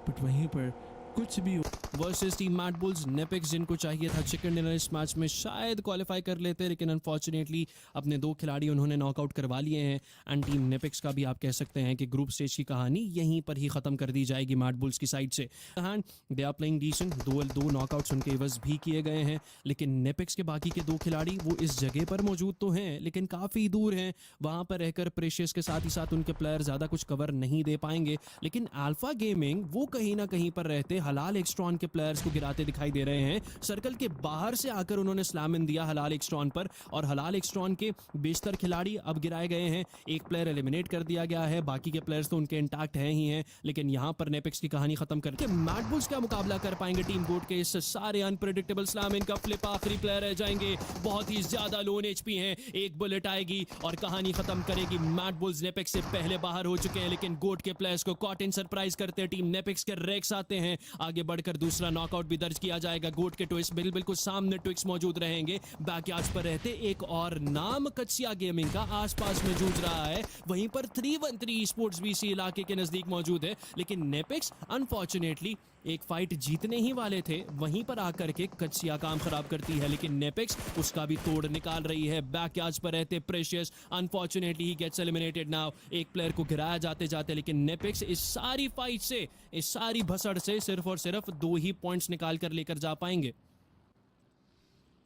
But वहीं पर कुछ भी वर्सेस टीम मैड बुल्स नेपिक्स, जिनको चाहिए था चिकन डिनर इस मैच में शायद क्वालिफाई कर लेते, लेकिन अनफॉर्चुनेटली अपने 2 खिलाड़ी उन्होंने नॉकआउट करवा लिए हैं। एंड टीम नेपिक्स का भी आप कह सकते हैं कि ग्रुप स्टेज की कहानी यहीं पर ही खत्म कर दी जाएगी मैड बुल्स की साइड से। And they are playing decent, दो नॉकआउट्स उनके एवज भी किए गए हैं, लेकिन नेपिक्स के बाकी के 2 खिलाड़ी वो इस जगह पर मौजूद तो हैं लेकिन काफ़ी दूर हैं। वहां पर रहकर प्रेशियस के साथ ही साथ उनके प्लेयर ज़्यादा कुछ कवर नहीं दे पाएंगे, लेकिन अल्फा गेमिंग वो कहीं ना कहीं पर रहते हलाल एक्स्ट्रॉन के प्लेयर्स को गिराते दिखाई दे रहे हैं। सर्कल के बाहर से आकर उन्होंने स्लैम इन दिया हलाल एक्स्ट्रॉन पर, और हलाल एक्स्ट्रॉन के बेशतर खिलाड़ी अब गिराए गए हैं। एक प्लेयर एलिमिनेट कर दिया गया है, बाकी के प्लेयर्स तो उनके इंटैक्ट हैं ही हैं, लेकिन यहां पर नेपिक्स की कहानी खत्म करके मैड बुल्स का मुकाबला कर पाएंगे टीम गोट के इस सारे अनप्रेडिक्टेबल स्लैम इन का फ्लिप। आखिरी प्लेयर रह जाएंगे, बहुत ही ज्यादा लोन एचपी हैं, एक बुलेट आएगी और कहानी खत्म करेगी। मैड बुल्स नेपिक्स से पहले बाहर हो चुके हैं, लेकिन गोट के प्लेयर्स को कॉट इन सरप्राइज करते टीम नेपिक्स के रेक्स आते हैं। आगे बढ़कर दूसरा नॉकआउट भी दर्ज किया जाएगा। गोट के ट्विक्स बिल्कुल सामने ट्विक्स मौजूद रहेंगे। बैकयार्ड्स पर रहते एक और नाम कच्चिया गेमिंग का आसपास में जूझ रहा है, वहीं पर 313 स्पोर्ट्स भी इसी इलाके के नजदीक मौजूद है, लेकिन नेपिक्स अनफॉर्चुनेटली एक फाइट जीतने ही वाले थे, वहीं पर आकर के कच्चिया काम खराब करती है, लेकिन नेपिक्स उसका भी तोड़ निकाल रही है। बैकयार्ड्स पर रहते प्रेशियस अनफॉर्चुनेटली ही गेट्स एलिमिनेटेड नाउ। एक प्लेयर को गिराया जाते जाते, लेकिन नेपिक्स इस सारी फाइट से, इस सारी भसड़ से सिर्फ और सिर्फ 2 ही पॉइंट्स निकाल कर लेकर जा पाएंगे।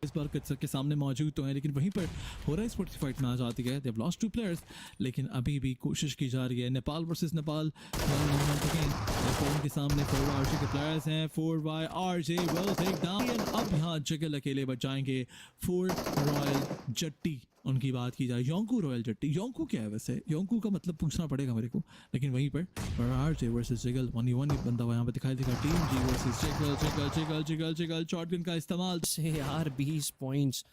इस बार कच्चा के सामने मौजूद तो है, लेकिन वहीं पर हो रहा है स्पोर्ट्स की फाइट में आ जाती है। दे हैव लॉस्ट 2 प्लेयर्स, लेकिन अभी भी कोशिश की जा रही है। नेपाल वर्सेस नेपाल के सामने 4 आरजे के प्लेयर्स हैं। 4 by RJ will take down. अब यहाँ जगल अकेले बच जाएंगे। 4 रॉयल जट्टी उनकी बात की जाए, योंकू रॉयल जट्टी। योंकू क्या है वैसे? योंकू का मतलब पूछना पड़ेगा मेरे को, लेकिन वहीं पर आरजे वर्सेस जिगल 1v1 एक बंदा यहाँ पे दिखाई देगा। टीम जी वर्सेस जिगल शॉटगन का इस्तेमाल से यार 20 पॉइंट्स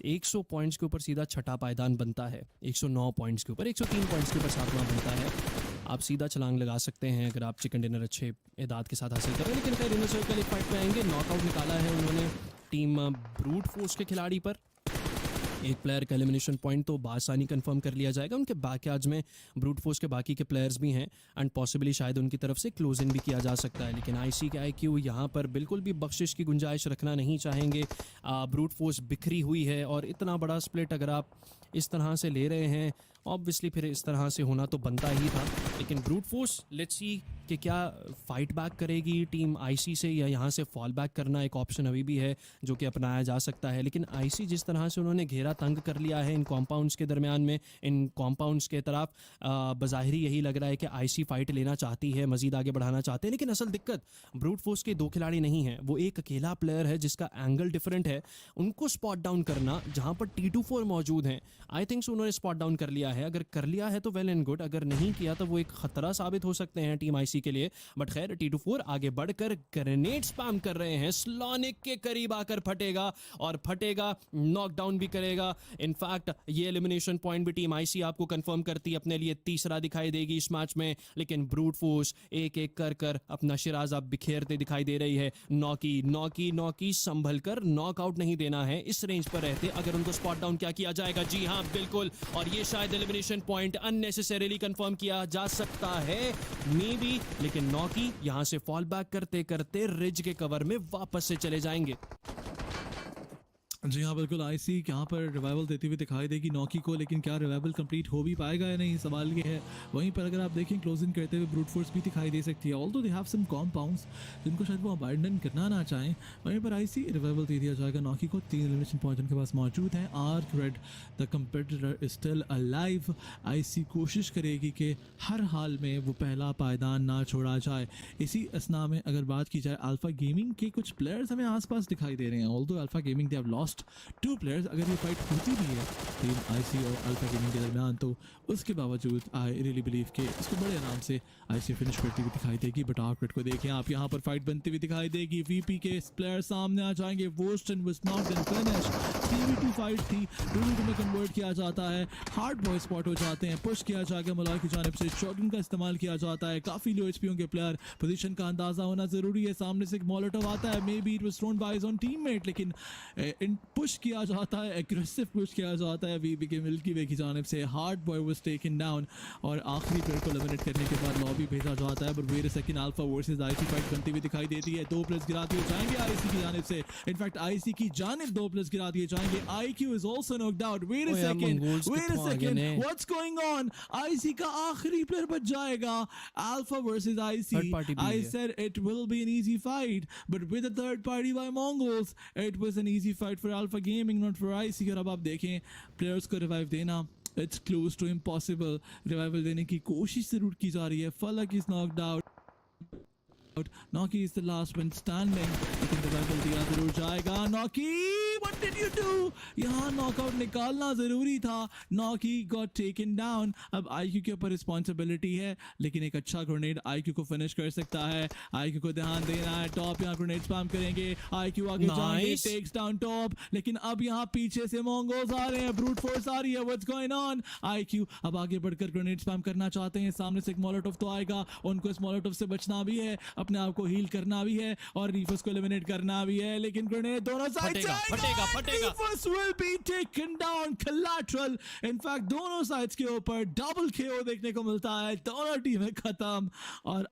100 पॉइंट्स के ऊपर सीधा छठा पायदान बनता है, 109 पॉइंट्स के ऊपर 103 पॉइंट्स के ऊपर 7वां बनता है। आप सीधा छलांग लगा सकते हैं अगर आप चिकन डिनर अच्छे एदाद के साथ हासिल करें, लेकिन फिर इनर सर्कल एक फाइट में आएंगे। नॉकआउट निकाला है उन्होंने टीम ब्रूट फोर्स के खिलाड़ी पर। एक प्लेयर का एलिमिनेशन पॉइंट तो बासानी कंफर्म कर लिया जाएगा। उनके बैकयार्ड्स में ब्रूट फोर्स के बाकी के प्लेयर्स भी हैं एंड पॉसिबली शायद उनकी तरफ से क्लोज इन भी किया जा सकता है, लेकिन आईसी के आईक्यू यहाँ पर बिल्कुल भी बख्शिश की गुंजाइश रखना नहीं चाहेंगे। ब्रूट फोर्स बिखरी हुई है, और इतना बड़ा स्प्लिट अगर आप इस तरह से ले रहे हैं, ऑब्वियसली फिर इस तरह से होना तो बनता ही था। लेकिन ब्रूट फोर्स लेट्स सी कि क्या फाइट बैक करेगी टीम आईसी से, या यहाँ से फॉल बैक करना एक ऑप्शन अभी भी है जो कि अपनाया जा सकता है। लेकिन आईसी जिस तरह से उन्होंने घेरा तंग कर लिया है इन कॉम्पाउंड्स के दरमियान में, इन कॉम्पाउंड्स के तरफ बज़ाहिरी यही लग रहा है कि आईसी फाइट लेना चाहती है, मजीद आगे बढ़ाना चाहते हैं। लेकिन असल दिक्कत ब्रूट फोर्स के 2 खिलाड़ी नहीं हैं, वो एक अकेला प्लेयर है जिसका एंगल डिफरेंट है। उनको स्पॉट डाउन करना, जहां पर T24 मौजूद हैं, आई थिंक उन्होंने स्पॉट डाउन कर लिया है। अगर कर लिया है तो वेल एंड गुड, अगर नहीं किया तो वो एक खतरा साबित हो सकते हैं टीम आईसी के लिए। बट खैर T24 आगे बढ़कर ग्रेनेड स्पैम कर रहे हैं। स्लॉनिक के करीब आकर फटेगा, और फटेगा नॉकडाउन भी करेगा। इनफैक्ट ये एलिमिनेशन पॉइंट भी टीम आईसी आपको कंफर्म करती अपने लिए तीसरा दिखाई देगी इस मैच में, लेकिन ब्रूट फोर्स एक एक कर कर अपना शिराजा बिखेरते दिखाई दे रही है। नौकी संभल कर नॉकआउट नहीं देना है इस रेंज पर रहते। अगर उनको स्पॉट डाउन क्या किया जाएगा? जी हाँ बिल्कुल, और ये शायद एलिमिनेशन पॉइंट अननेसेसरीली कंफर्म किया जा सकता है मे बी, लेकिन नौकी यहां से फॉल बैक करते करते रिज के कवर में वापस से चले जाएंगे। जी हाँ बिल्कुल, आईसी यहाँ पर रिवाइवल देती हुई दिखाई देगी नौकी को, लेकिन क्या रिवाइवल कंप्लीट हो भी पाएगा या नहीं, सवाल ये है। वहीं पर अगर आप देखें क्लोजिंग करते हुए ब्रूट फोर्स भी दिखाई दे सकती है, although they have some compounds जिनको शायद वो अबैंडन करना ना चाहें। वहीं पर आईसी रिवाइवल दे दिया जाएगा नौकी को। 3 एलिमिनेशन पॉइंट उनके पास मौजूद हैं। Arc read the competitor is still alive. IC कोशिश करेगी कि हर हाल में वो पहला पायदान ना छोड़ा जाए। इसी असना में अगर बात की जाए अल्फा गेमिंग के कुछ प्लेयर्स हमें आसपास दिखाई दे रहे हैं। Although alpha gaming they have lost 2 players, अगर ये फाइट होती भी है टीम आईसी और अल्फा गेमिंग के दरमियान, तो उसके बावजूद आई रियली बिलीव कि इसको बड़े आराम से आईसी फिनिश करती हुई दिखाई देगी। बट आर्करेट को देखें आप, यहाँ पर फाइट बनती हुई दिखाई देगी। वीपी के प्लेयर सामने आ जाएंगे। वोस्टन was not then finish. 3v2 fight थी, 2v2 में कन्वर्ट किया जाता है। हार्ड बॉय स्पॉट हो जाते हैं, पुश किया जाएगा मुलाक की जानिब से। शॉटगन का इस्तेमाल किया जाता है। काफी लो एचपी के प्लेयर, पोजीशन का अंदाजा होना जरूरी है। सामने से एक मॉलोटोव आता है, may be it was thrown by his own teammate, लेकिन इन पुश किया जाता है, एग्रेसिव पुश किया जाता है वीबी के मिल्की वे की जानिब से। Hard boy was taken down और आखिरी प्लेयर को एलिमिनेट करने के बाद लॉबी भेजा जाता है। But wait a second, alpha versus IC fight बनती हुई दिखाई देती है। 2 प्लेयर्स गिरा दिए जाएंगे आईसी की जानिब से। इनफैक्ट आईसी की जानिब 2 प्लेयर्स गिरा दिए जाएंगे। IQ is also knocked out. Wait a ओ यार, सेकंड, मंगोल्स वेट अ कितनों आगे सेकंड, ने। What's going on? आईसी का आखिरी प्लेयर बच जाएगा। Alpha versus IC. Third party भी आई है। said it will be an easy fight, but with a third party by Mongols, it was an easy fight for Alpha Gaming, not for IC। और अब आप देखें players को revive देना, it's close to impossible। Revival देने की कोशिश जरूर की जा रही है। फलक is knocked out. Noki is the last one standing, लेकिन रिवाइवल दिया जरूर जाएगा। Noki, what did you do? यहाँ नॉकआउट निकालना जरूरी था। Noki got taken down। अब IQ के ऊपर रिस्पॉन्सिबिलिटी है, लेकिन एक अच्छा ग्रेनेड IQ को फिनिश कर सकता है। IQ को ध्यान देना है। टॉप यहाँ ग्रेनेड स्पैम करेंगे। IQ आगे जाएंगे, Nice। टेक्स डाउन टॉप, लेकिन अब यहाँ पीछे से मोंगोल्स आ रहे हैं, ब्रूट फोर्स आ रही है। What's going on? IQ अब आगे बढ़कर ग्रेनेड स्पैम करना चाहते हैं। सामने से एक मोलोटोव तो आएगा, उनको इस मोलोटोव से बचना भी है, अपने आप को हील करना भी है और रीफर्स को एलिमिनेट करना भी है। लेकिन ग्रेनेड दोनों साइड से फटेगा। Reefers will be taken down collateral. In fact दोनों साइड्स के ऊपर डबल KO देखने को मिलता है। दोनों टीमें खत्म और